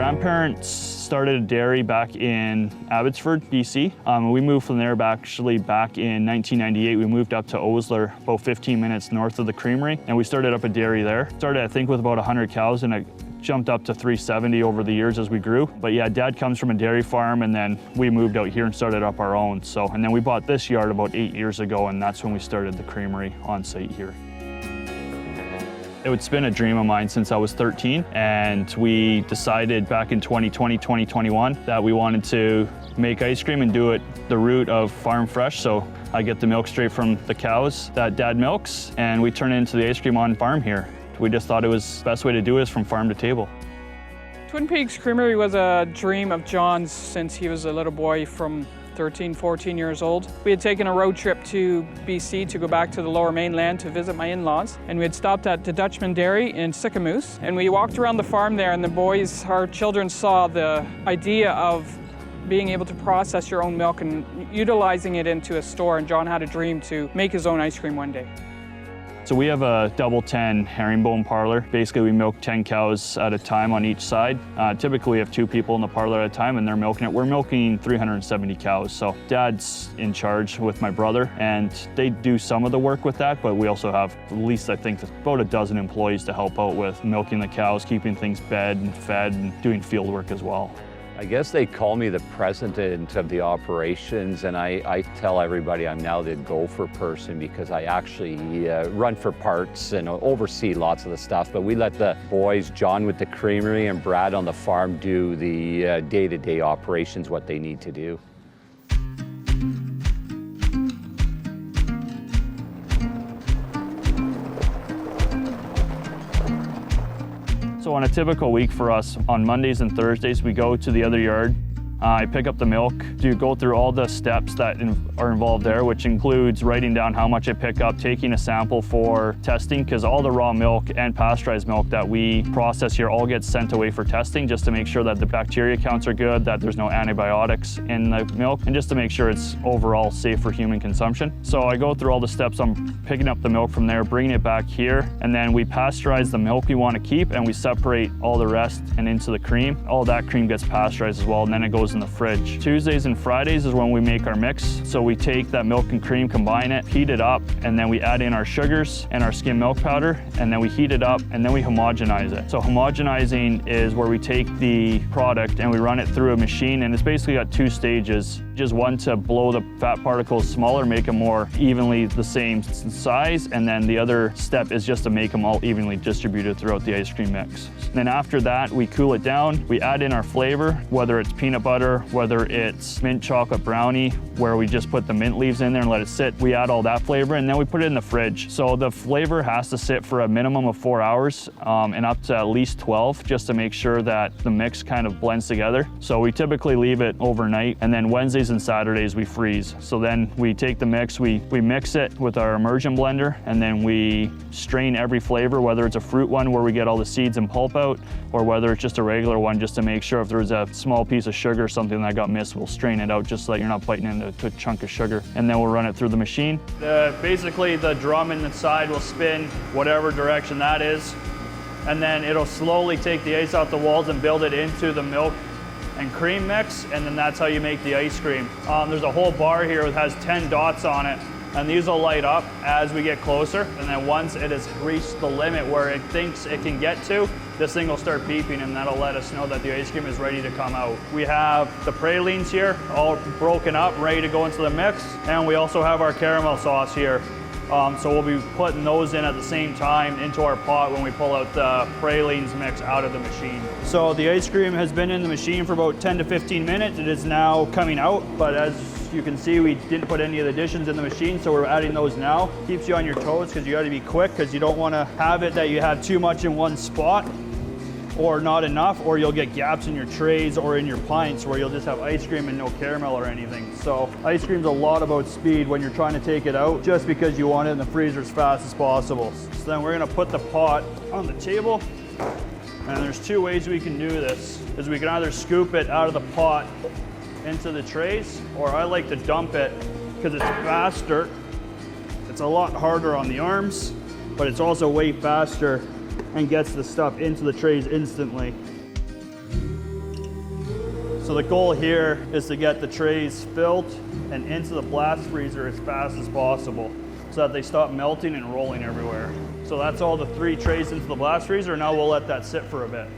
grandparents started a dairy back in Abbotsford, BC. We moved from there actually back in 1998. We moved up to Osler, about 15 minutes north of the creamery, and we started up a dairy there. Started, I think, with about 100 cows, and it jumped up to 370 over the years as we grew. But yeah, Dad comes from a dairy farm, and then we moved out here and started up our own. And then we bought this yard about 8 years ago, and that's when we started the creamery on site here. It's been a dream of mine since I was 13, and we decided back in 2020, 2021 that we wanted to make ice cream and do it the route of farm fresh. So I get the milk straight from the cows that Dad milks, and we turn it into the ice cream on farm here. We just thought it was the best way to do it is from farm to table. Twin Peaks Creamery was a dream of John's since he was a little boy from 13, 14 years old. We had taken a road trip to BC to go back to the Lower Mainland to visit my in-laws, and we had stopped at the Dutchman Dairy in Sicamous, and we walked around the farm there, and our children saw the idea of being able to process your own milk and utilizing it into a store, and John had a dream to make his own ice cream one day. So we have a double 10 herringbone parlor. Basically, we milk 10 cows at a time on each side. Typically, we have 2 people in the parlor at a time, and they're milking it. We're milking 370 cows. So Dad's in charge with my brother, and they do some of the work with that, but we also have at least, I think, about a dozen employees to help out with milking the cows, keeping things bed and fed, and doing field work as well. I guess they call me the president of the operations, and I tell everybody I'm now the gopher person because I actually run for parts and oversee lots of the stuff. But we let the boys, John with the creamery and Brad on the farm, do the day-to-day operations, what they need to do. So on a typical week for us, on Mondays and Thursdays, we go to the other yard. I pick up the milk, go through all the steps that are involved there, which includes writing down how much I pick up, taking a sample for testing, because all the raw milk and pasteurized milk that we process here all gets sent away for testing, just to make sure that the bacteria counts are good, that there's no antibiotics in the milk, and just to make sure it's overall safe for human consumption. So I go through all the steps. I'm picking up the milk from there, bringing it back here, and then we pasteurize the milk we want to keep, and we separate all the rest and into the cream. All that cream gets pasteurized as well, and then it goes in the fridge. Tuesdays and Fridays is when we make our mix. So we take that milk and cream, combine it, heat it up, and then we add in our sugars and our skim milk powder, and then we heat it up, and then we homogenize it. So homogenizing is where we take the product and we run it through a machine, and it's basically got 2 stages. Just one to blow the fat particles smaller, make them more evenly the same size, and then the other step is just to make them all evenly distributed throughout the ice cream mix. And then after that, we cool it down, we add in our flavor, whether it's peanut butter, whether it's mint chocolate brownie, where we just put the mint leaves in there and let it sit. We add all that flavor, and then we put it in the fridge. So the flavor has to sit for a minimum of 4 hours and up to at least 12, just to make sure that the mix kind of blends together. So we typically leave it overnight, and then Wednesdays and Saturdays we freeze. So then we take the mix, we mix it with our immersion blender, and then we strain every flavor, whether it's a fruit one where we get all the seeds and pulp out, or whether it's just a regular one, just to make sure if there's a small piece of sugar or something that got missed, we'll strain it out just so that you're not biting into a chunk of sugar. And then we'll run it through the machine. Basically the drum in the side will spin whatever direction that is, and then it'll slowly take the ice off the walls and build it into the milk and cream mix, and then that's how you make the ice cream. There's a whole bar here that has 10 dots on it, and these will light up as we get closer, and then once it has reached the limit where it thinks it can get to, this thing will start beeping, and that'll let us know that the ice cream is ready to come out. We have the pralines here, all broken up, ready to go into the mix, and we also have our caramel sauce here. So we'll be putting those in at the same time into our pot when we pull out the pralines mix out of the machine. So the ice cream has been in the machine for about 10 to 15 minutes. It is now coming out, but as you can see, we didn't put any of the additions in the machine, so we're adding those now. Keeps you on your toes because you got to be quick, because you don't want to have it that you have too much in one spot or not enough, or you'll get gaps in your trays or in your pints where you'll just have ice cream and no caramel or anything. So ice cream's a lot about speed when you're trying to take it out, just because you want it in the freezer as fast as possible. So then we're gonna put the pot on the table, and there's 2 ways we can do this. Is we can either scoop it out of the pot into the trays, or I like to dump it because it's faster. It's a lot harder on the arms, but it's also way faster and gets the stuff into the trays instantly. So the goal here is to get the trays filled and into the blast freezer as fast as possible so that they stop melting and rolling everywhere. So that's all the 3 trays into the blast freezer. Now we'll let that sit for a bit.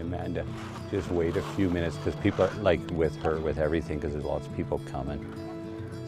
Amanda, just wait a few minutes because people are like with everything because there's lots of people coming.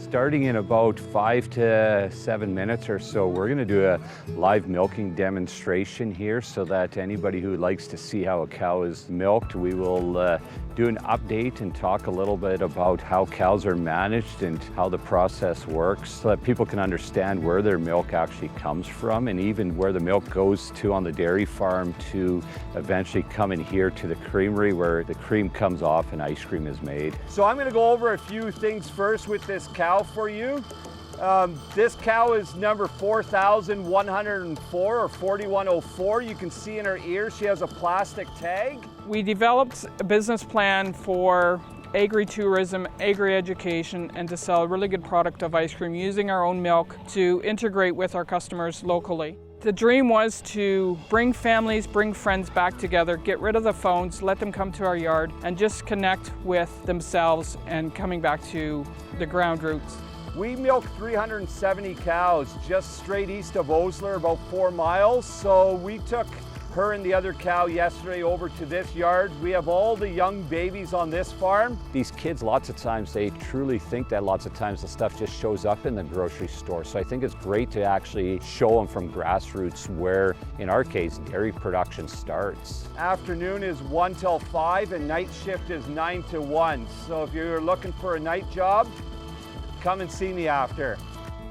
Starting in about 5 to 7 minutes or so, we're going to do a live milking demonstration here so that anybody who likes to see how a cow is milked, we will do an update and talk a little bit about how cows are managed and how the process works so that people can understand where their milk actually comes from and even where the milk goes to on the dairy farm to eventually come in here to the creamery where the cream comes off and ice cream is made. So I'm going to go over a few things first with this cow for you. This cow is number 4,104 or 4104. You can see in her ear she has a plastic tag. We developed a business plan for agri-tourism, agri-education, and to sell a really good product of ice cream using our own milk to integrate with our customers locally. The dream was to bring families, bring friends back together, get rid of the phones, let them come to our yard, and just connect with themselves and coming back to the ground roots. We milk 370 cows just straight east of Osler, about 4 miles. So we took her and the other cow yesterday over to this yard. We have all the young babies on this farm. These kids, lots of times, they truly think that lots of times the stuff just shows up in the grocery store. So I think it's great to actually show them from grassroots where, in our case, dairy production starts. Afternoon is 1 till 5 and night shift is 9 to 1. So if you're looking for a night job, come and see me after.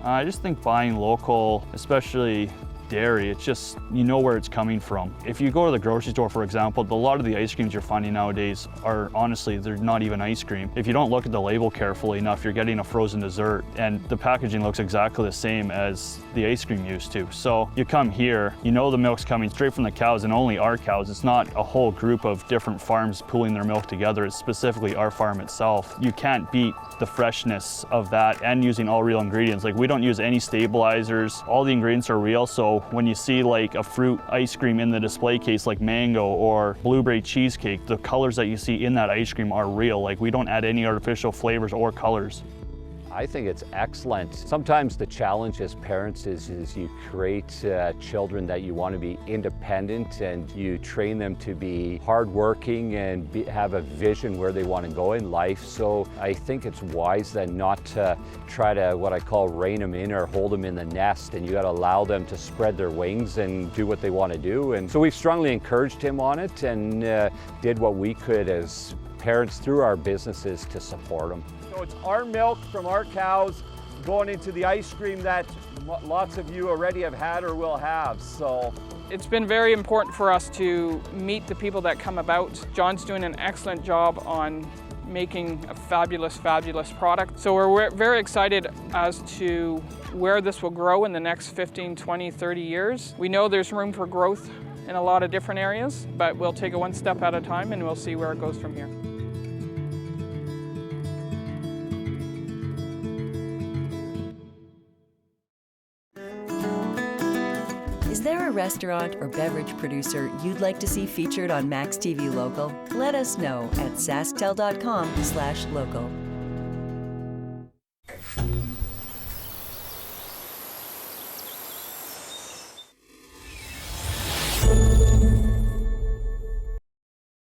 I just think buying local, especially dairy, it's just, you know where it's coming from. If you go to the grocery store, for example, a lot of the ice creams you're finding nowadays are honestly, they're not even ice cream. If you don't look at the label carefully enough, you're getting a frozen dessert and the packaging looks exactly the same as the ice cream used to. So you come here, you know the milk's coming straight from the cows and only our cows. It's not a whole group of different farms pooling their milk together. It's specifically our farm itself. You can't beat the freshness of that and using all real ingredients. Like we don't use any stabilizers. All the ingredients are real. So when you see like a fruit ice cream in the display case like mango or blueberry cheesecake, the colors that you see in that ice cream are real. Like we don't add any artificial flavors or colors. I think it's excellent. Sometimes the challenge as parents is you create children that you want to be independent and you train them to be hardworking and have a vision where they want to go in life. So I think it's wise then not to try to what I call rein them in or hold them in the nest, and you got to allow them to spread their wings and do what they want to do. And so we've strongly encouraged him on it and did what we could as parents through our businesses to support them. So it's our milk from our cows going into the ice cream that lots of you already have had or will have. So it's been very important for us to meet the people that come about. John's doing an excellent job on making a fabulous, fabulous product. So we're very excited as to where this will grow in the next 15, 20, 30 years. We know there's room for growth in a lot of different areas, but we'll take it one step at a time and we'll see where it goes from here. Is there a restaurant or beverage producer you'd like to see featured on MaxTV Local? Let us know at SaskTel.com/local.